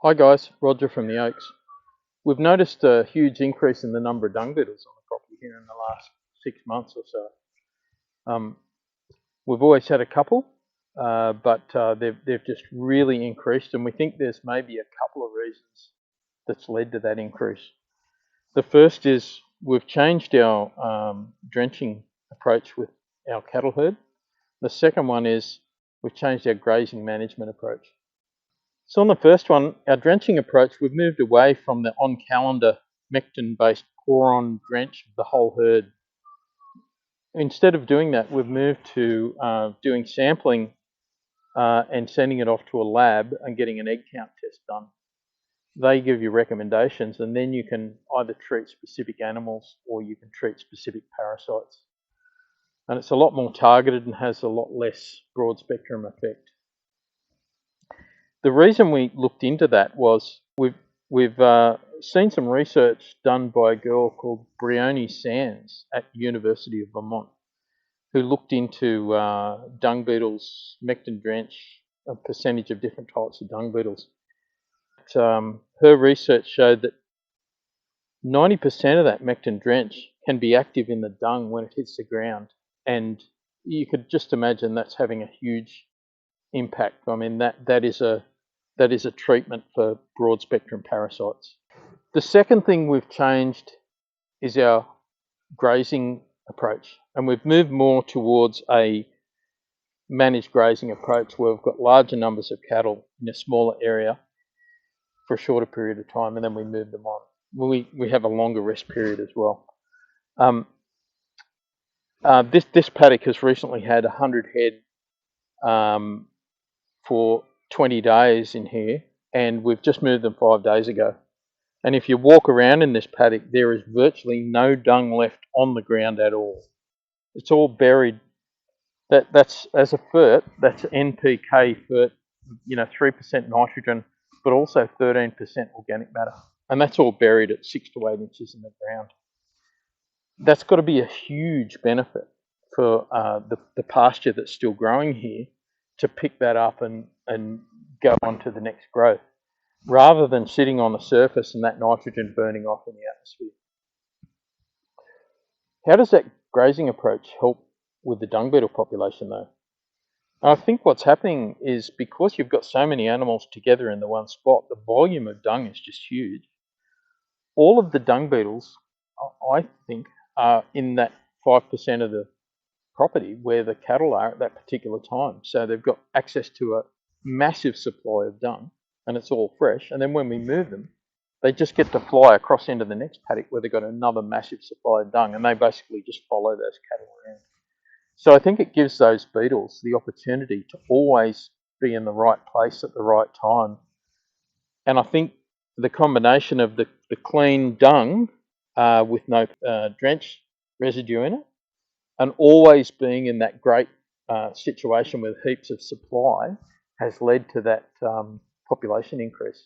Hi guys, Roger from the Oaks. We've noticed a huge increase in the number of dung beetles on the property here in the last 6 months or so. We've always had a couple, but they've just really increased, and we think there's maybe a couple of reasons that's led to that increase. The first is we've changed our drenching approach with our cattle herd. The second one is we've changed our grazing management approach. So on the first one, our drenching approach, we've moved away from the on-calendar mectin-based pour-on drench of the whole herd. Instead of doing that, we've moved to doing sampling and sending it off to a lab and getting an egg count test done. They give you recommendations, and then you can either treat specific animals or you can treat specific parasites. And it's a lot more targeted and has a lot less broad spectrum effect. The reason we looked into that was we've seen some research done by a girl called Briony Sands at University of Vermont, who looked into dung beetles, mectin drench, a percentage of different types of dung beetles. Her research showed that 90% of that mectin drench can be active in the dung when it hits the ground, and you could just imagine that's having a huge impact. I mean, that is a treatment for broad spectrum parasites. The second thing we've changed is our grazing approach, and we've moved more towards a managed grazing approach where we've got larger numbers of cattle in a smaller area for a shorter period of time, and then we move them on. We have a longer rest period as well. This paddock has recently had 100 head for 20 days in here, and we've just moved them 5 days ago. And if you walk around in this paddock, there is virtually no dung left on the ground at all. It's all buried. That's as a fert, that's NPK fert, 3% nitrogen, but also 13% organic matter. And that's all buried at 6 to 8 inches in the ground. That's got to be a huge benefit for the pasture that's still growing here to pick that up and go on to the next growth, rather than sitting on the surface and that nitrogen burning off in the atmosphere. How does that grazing approach help with the dung beetle population though? I think what's happening is because you've got so many animals together in the one spot, the volume of dung is just huge. All of the dung beetles, I think, are in that 5% of the property where the cattle are at that particular time. So they've got access to a massive supply of dung, and it's all fresh. And then when we move them, they just get to fly across into the next paddock where they've got another massive supply of dung, and they basically just follow those cattle around. So I think it gives those beetles the opportunity to always be in the right place at the right time. And I think the combination of the clean dung with no drench residue in it, and always being in that great situation with heaps of supply, has led to that population increase.